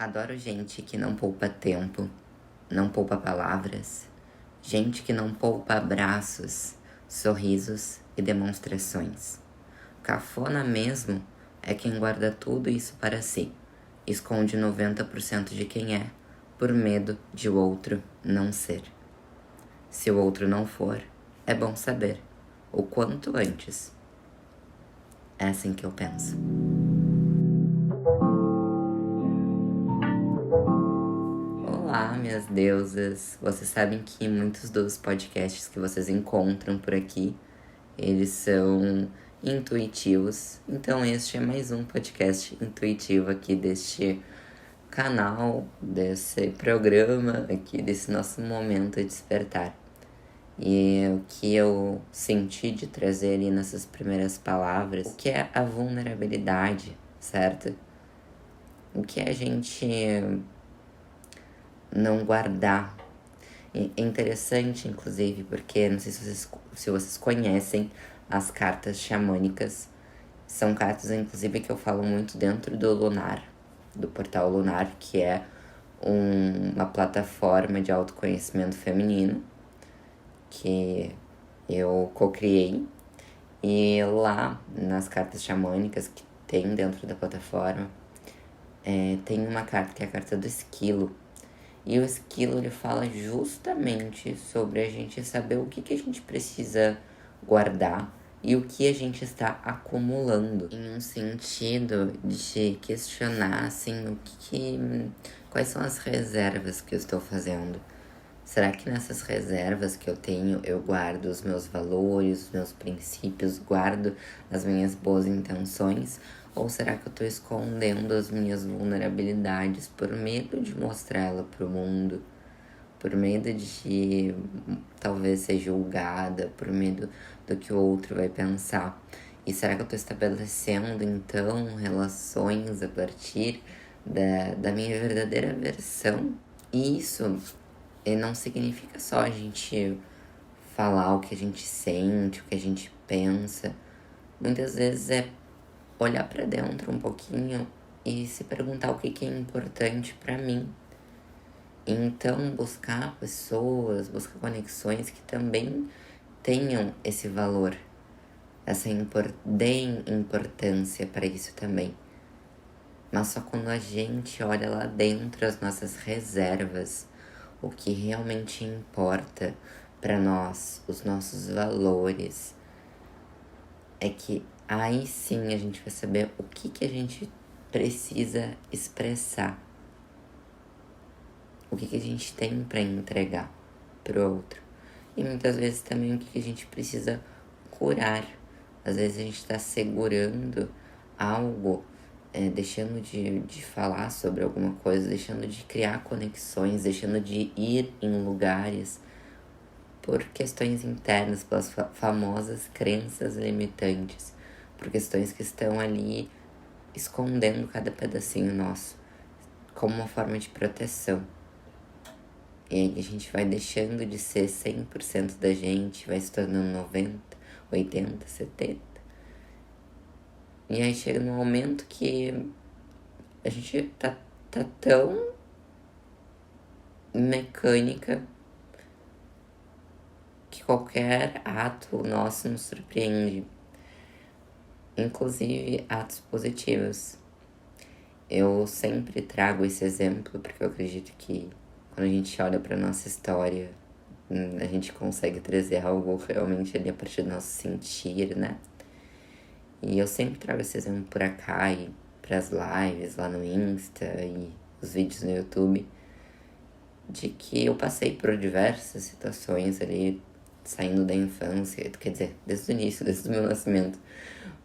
Adoro gente que não poupa tempo, não poupa palavras, gente que não poupa abraços, sorrisos e demonstrações. Cafona mesmo é quem guarda tudo isso para si, esconde 90% de quem é, por medo de o outro não ser. Se o outro não for, é bom saber, o quanto antes. É assim que eu penso. Olá, minhas deusas! Vocês sabem que muitos dos podcasts que vocês encontram por aqui, eles são intuitivos. Então este é mais um podcast intuitivo aqui deste canal, desse programa aqui, desse nosso momento de despertar. E o que eu senti de trazer ali nessas primeiras palavras, o que é a vulnerabilidade, certo? O que é a gente não guardar. É interessante, inclusive, porque não sei se vocês conhecem as cartas xamânicas. São cartas, inclusive, que eu falo muito dentro do Lunar, do portal Lunar, que é uma plataforma de autoconhecimento feminino que eu co-criei. E lá, nas cartas xamânicas que tem dentro da plataforma, tem uma carta que é a carta do esquilo. E o esquilo, ele fala justamente sobre a gente saber o que a gente precisa guardar e o que a gente está acumulando. Em um sentido de questionar, assim, quais são as reservas que eu estou fazendo. Será que nessas reservas que eu tenho, eu guardo os meus valores, os meus princípios, guardo as minhas boas intenções? Ou será que eu tô escondendo as minhas vulnerabilidades por medo de mostrar ela pro mundo? Por medo de talvez ser julgada, por medo do que o outro vai pensar? E será que eu tô estabelecendo, então, relações a partir da minha verdadeira versão? E isso não significa só a gente falar o que a gente sente, o que a gente pensa. Muitas vezes é olhar para dentro um pouquinho e se perguntar o que é importante para mim. Então, buscar pessoas, buscar conexões que também tenham esse valor, deem importância para isso também. Mas só quando a gente olha lá dentro as nossas reservas, o que realmente importa para nós, os nossos valores, é que aí sim a gente vai saber o que a gente precisa expressar, o que a gente tem para entregar pro outro. E muitas vezes também o que a gente precisa curar. Às vezes a gente está segurando algo, deixando de falar sobre alguma coisa, deixando de criar conexões, deixando de ir em lugares por questões internas, pelas famosas crenças limitantes, por questões que estão ali escondendo cada pedacinho nosso, como uma forma de proteção. E aí a gente vai deixando de ser 100% da gente, vai se tornando 90, 80, 70. E aí chega num momento que a gente tá tão mecânica que qualquer ato nosso nos surpreende. Inclusive atos positivos. Eu sempre trago esse exemplo porque eu acredito que quando a gente olha para nossa história, a gente consegue trazer algo realmente ali a partir do nosso sentir, né? E eu sempre trago esse exemplo pra cá e pras lives lá no Insta e os vídeos no YouTube, de que eu passei por diversas situações ali, saindo da infância, quer dizer, desde o início, desde o meu nascimento,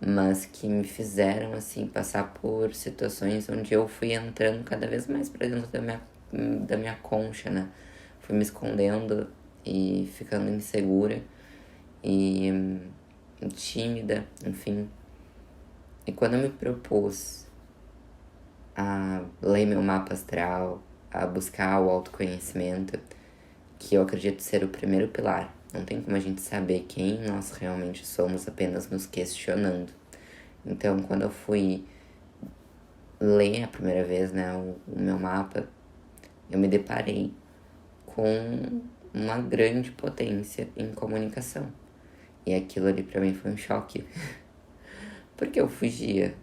mas que me fizeram, assim, passar por situações onde eu fui entrando cada vez mais pra dentro da minha concha, né? Fui me escondendo e ficando insegura e tímida, enfim. E quando eu me propus a ler meu mapa astral, a buscar o autoconhecimento, que eu acredito ser o primeiro pilar. Não tem como a gente saber quem nós realmente somos apenas nos questionando. Então, quando eu fui ler a primeira vez, né, o meu mapa, eu me deparei com uma grande potência em comunicação. E aquilo ali pra mim foi um choque. Porque eu fugia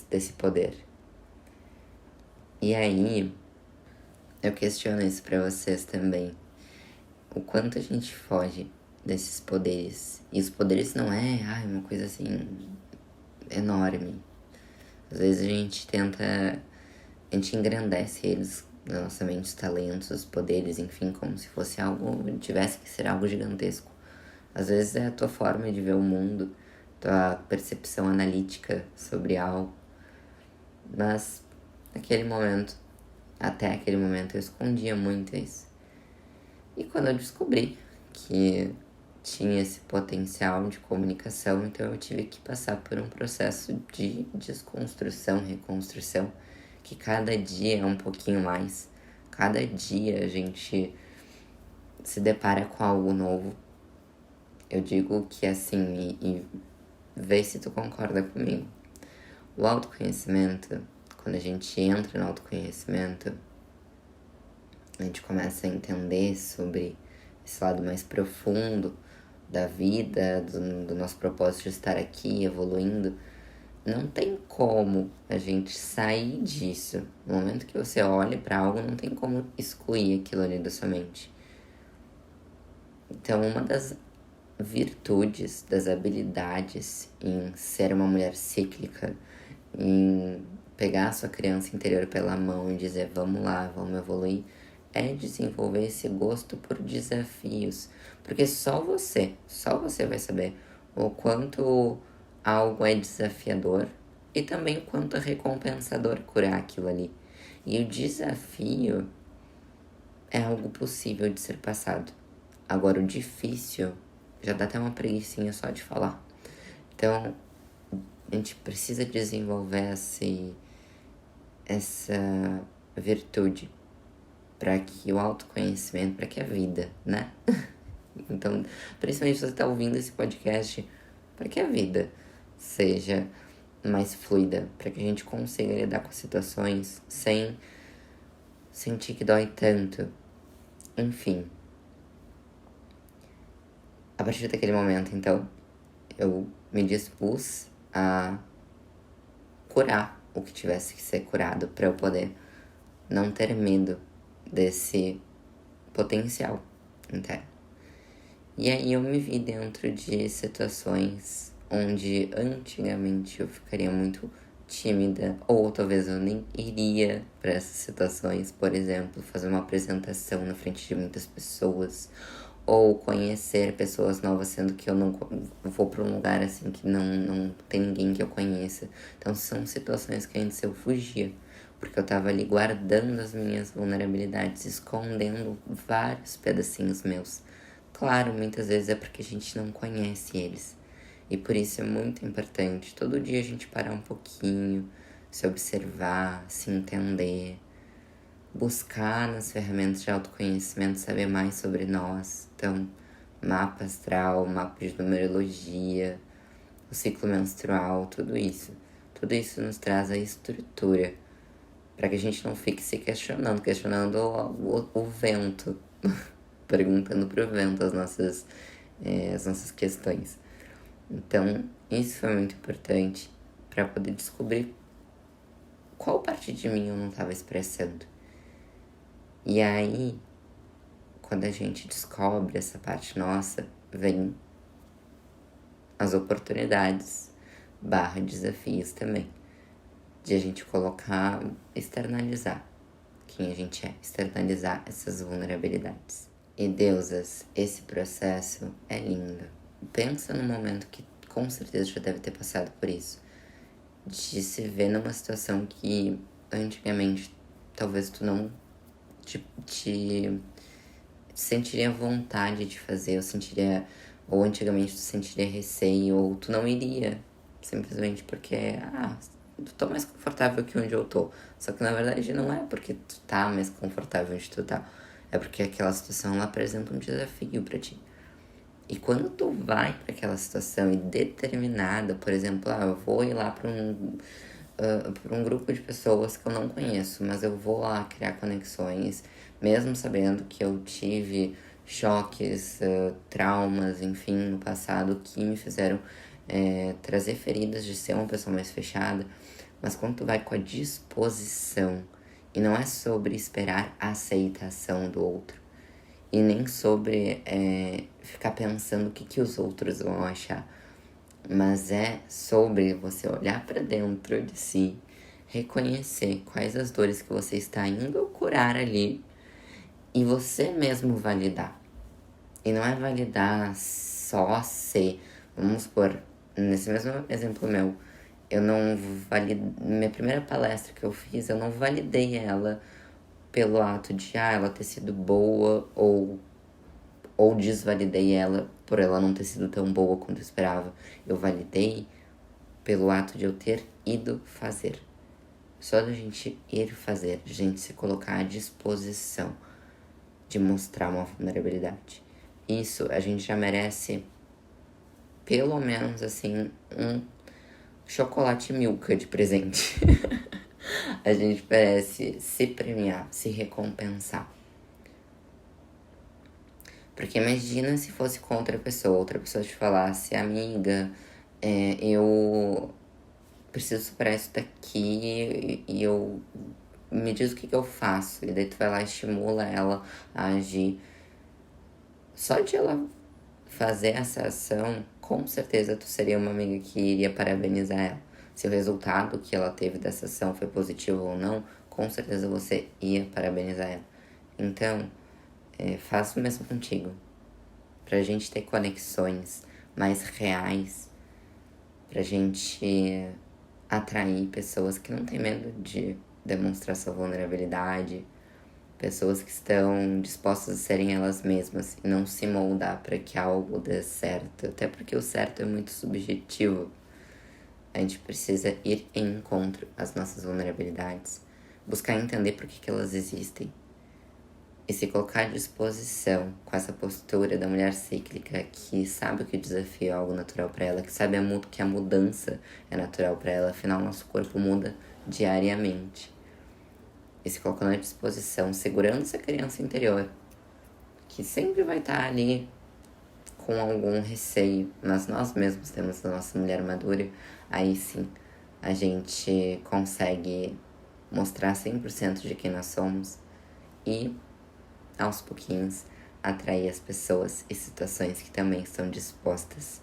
desse poder. E aí, eu questiono isso pra vocês também. O quanto a gente foge desses poderes. E os poderes não é, uma coisa assim, enorme. Às vezes a gente a gente engrandece eles na nossa mente, os talentos, os poderes, enfim, como se fosse algo, tivesse que ser algo gigantesco. Às vezes é a tua forma de ver o mundo, tua percepção analítica sobre algo. Mas até aquele momento, eu escondia muito isso. E quando eu descobri que tinha esse potencial de comunicação, então eu tive que passar por um processo de desconstrução, reconstrução, que cada dia é um pouquinho mais. Cada dia a gente se depara com algo novo. Eu digo que assim, e vê se tu concorda comigo. O autoconhecimento, quando a gente entra no autoconhecimento, a gente começa a entender sobre esse lado mais profundo da vida, do nosso propósito de estar aqui, evoluindo. Não tem como a gente sair disso. No momento que você olha para algo, não tem como excluir aquilo ali da sua mente. Então, uma das virtudes, das habilidades em ser uma mulher cíclica, em pegar a sua criança interior pela mão e dizer vamos lá, vamos evoluir, é desenvolver esse gosto por desafios. Porque só você vai saber o quanto algo é desafiador e também o quanto é recompensador curar aquilo ali. E o desafio é algo possível de ser passado. Agora, o difícil já dá até uma preguicinha só de falar. Então, a gente precisa desenvolver essa virtude para que o autoconhecimento, para que a vida, né? Então, principalmente se você está ouvindo esse podcast, para que a vida seja mais fluida, para que a gente consiga lidar com situações sem sentir que dói tanto. Enfim. A partir daquele momento, então, eu me dispus a curar o que tivesse que ser curado para eu poder não ter medo desse potencial interno. E aí eu me vi dentro de situações onde antigamente eu ficaria muito tímida, ou talvez eu nem iria para essas situações, por exemplo, fazer uma apresentação na frente de muitas pessoas, ou conhecer pessoas novas, sendo que eu não vou para um lugar assim que não tem ninguém que eu conheça. Então são situações que antes eu fugia, porque eu tava ali guardando as minhas vulnerabilidades, escondendo vários pedacinhos meus. Claro, muitas vezes é porque a gente não conhece eles. E por isso é muito importante todo dia a gente parar um pouquinho, se observar, se entender, buscar nas ferramentas de autoconhecimento saber mais sobre nós. Então, mapa astral, mapa de numerologia, o ciclo menstrual, tudo isso. Tudo isso nos traz a estrutura para que a gente não fique se questionando o vento, perguntando pro vento as nossas questões. Então, isso foi muito importante para poder descobrir qual parte de mim eu não estava expressando. E aí, quando a gente descobre essa parte nossa, vem as oportunidades / desafios também. De a gente externalizar quem a gente é, externalizar essas vulnerabilidades. E deusas, esse processo é lindo. Pensa num momento que com certeza já deve ter passado por isso. De se ver numa situação que antigamente talvez tu não te sentiria vontade de fazer, ou antigamente tu sentiria receio, ou tu não iria, simplesmente porque, tu tá mais confortável que onde eu tô. Só que na verdade não é porque tu tá mais confortável onde tu tá, é porque aquela situação ela apresenta um desafio pra ti. E quando tu vai para aquela situação e determinada, por exemplo, eu vou ir lá para por um grupo de pessoas que eu não conheço, mas eu vou lá criar conexões, mesmo sabendo que eu tive choques, traumas, enfim, no passado que me fizeram trazer feridas de ser uma pessoa mais fechada. Mas quando tu vai com a disposição, e não é sobre esperar a aceitação do outro, e nem sobre ficar pensando o que os outros vão achar, mas é sobre você olhar para dentro de si, reconhecer quais as dores que você está indo curar ali e você mesmo validar. E não é validar só ser, vamos supor, nesse mesmo exemplo meu, eu não validei, minha primeira palestra que eu fiz, eu não validei ela pelo ato de ela ter sido boa ou desvalidei ela por ela não ter sido tão boa quanto eu esperava. Eu validei pelo ato de eu ter ido fazer. Só da gente ir fazer, de a gente se colocar à disposição de mostrar uma vulnerabilidade. Isso a gente já merece, pelo menos assim, um chocolate Milka de presente. A gente merece se premiar, se recompensar. Porque imagina se fosse com outra pessoa te falasse, amiga, eu preciso superar isso daqui e eu me diz o que eu faço. E daí tu vai lá e estimula ela a agir. Só de ela fazer essa ação, com certeza tu seria uma amiga que iria parabenizar ela. Se o resultado que ela teve dessa ação foi positivo ou não, com certeza você ia parabenizar ela. Então, faça o mesmo contigo. Pra gente ter conexões mais reais, pra gente atrair pessoas que não têm medo de demonstrar sua vulnerabilidade, pessoas que estão dispostas a serem elas mesmas e não se moldar para que algo dê certo, até porque o certo é muito subjetivo. A gente precisa ir em encontro às nossas vulnerabilidades, buscar entender por que elas existem e se colocar à disposição com essa postura da mulher cíclica que sabe que o desafio é algo natural para ela, que sabe que a mudança é natural para ela, afinal nosso corpo muda diariamente. E se colocando à disposição, segurando essa criança interior, que sempre vai estar ali com algum receio, mas nós mesmos temos a nossa mulher madura, aí sim a gente consegue mostrar 100% de quem nós somos e, aos pouquinhos, atrair as pessoas e situações que também estão dispostas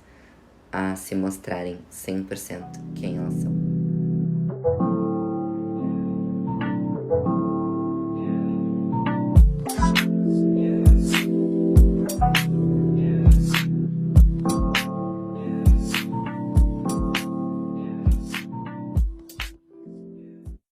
a se mostrarem 100% quem elas são.